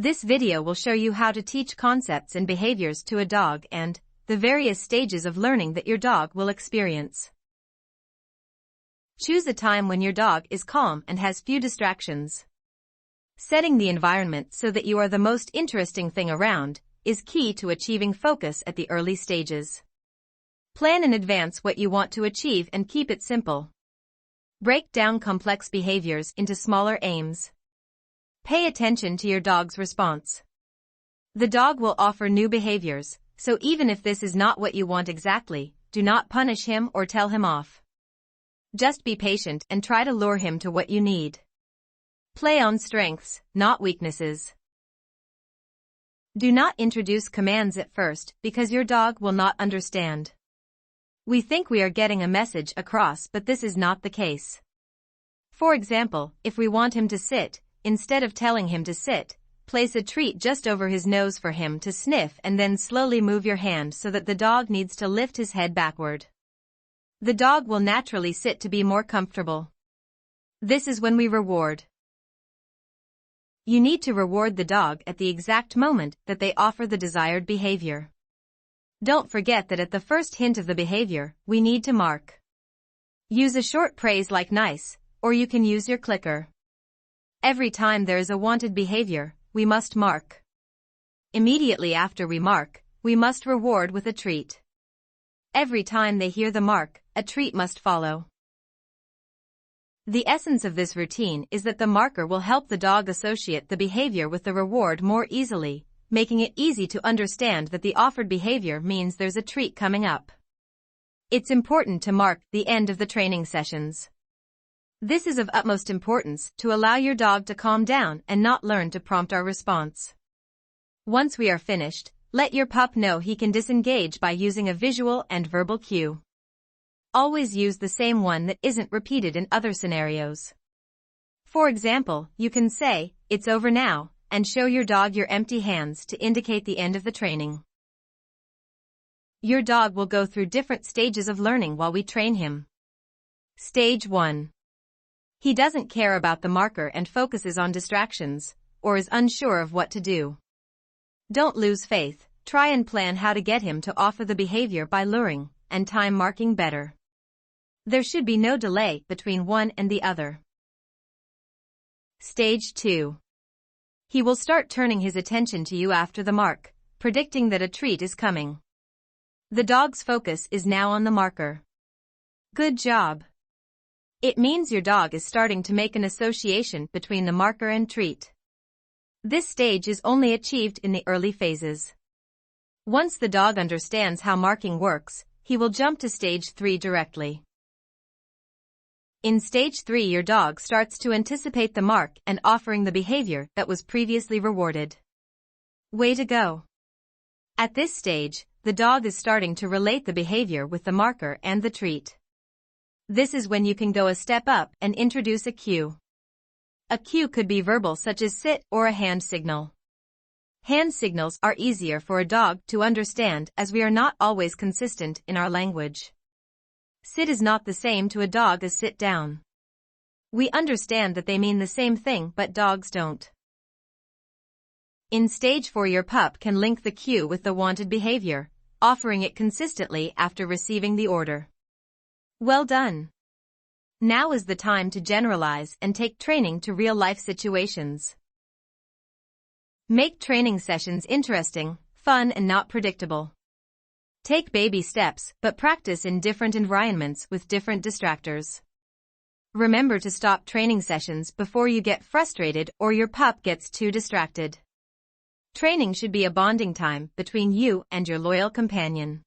This video will show you how to teach concepts and behaviors to a dog and the various stages of learning that your dog will experience. Choose a time when your dog is calm and has few distractions. Setting the environment so that you are the most interesting thing around is key to achieving focus at the early stages. Plan in advance what you want to achieve and keep it simple. Break down complex behaviors into smaller aims. Pay attention to your dog's response. The dog will offer new behaviors, so even if this is not what you want exactly, do not punish him or tell him off. Just be patient and try to lure him to what you need. Play on strengths, not weaknesses. Do not introduce commands at first because your dog will not understand. We think we are getting a message across, but this is not the case. For example, if we want him to sit, instead of telling him to sit, place a treat just over his nose for him to sniff and then slowly move your hand so that the dog needs to lift his head backward. The dog will naturally sit to be more comfortable. This is when we reward. You need to reward the dog at the exact moment that they offer the desired behavior. Don't forget that at the first hint of the behavior, we need to mark. Use a short praise like nice, or you can use your clicker. Every time there is a wanted behavior, we must mark. Immediately after we mark, we must reward with a treat. Every time they hear the mark, a treat must follow. The essence of this routine is that the marker will help the dog associate the behavior with the reward more easily, making it easy to understand that the offered behavior means there's a treat coming up. It's important to mark the end of the training sessions. This is of utmost importance to allow your dog to calm down and not learn to prompt our response. Once we are finished, let your pup know he can disengage by using a visual and verbal cue. Always use the same one that isn't repeated in other scenarios. For example, you can say, "It's over now," and show your dog your empty hands to indicate the end of the training. Your dog will go through different stages of learning while we train him. Stage 1. He doesn't care about the marker and focuses on distractions, or is unsure of what to do. Don't lose faith, try and plan how to get him to offer the behavior by luring and time marking better. There should be no delay between one and the other. Stage 2. He will start turning his attention to you after the mark, predicting that a treat is coming. The dog's focus is now on the marker. Good job. It means your dog is starting to make an association between the marker and treat. This stage is only achieved in the early phases. Once the dog understands how marking works, he will jump to stage 3 directly. In stage 3, your dog starts to anticipate the mark and offering the behavior that was previously rewarded. Way to go! At this stage, the dog is starting to relate the behavior with the marker and the treat. This is when you can go a step up and introduce a cue. A cue could be verbal such as sit or a hand signal. Hand signals are easier for a dog to understand as we are not always consistent in our language. Sit is not the same to a dog as sit down. We understand that they mean the same thing, but dogs don't. In stage 4, your pup can link the cue with the wanted behavior, offering it consistently after receiving the order. Well done! Now is the time to generalize and take training to real-life situations. Make training sessions interesting, fun and not predictable. Take baby steps, but practice in different environments with different distractors. Remember to stop training sessions before you get frustrated or your pup gets too distracted. Training should be a bonding time between you and your loyal companion.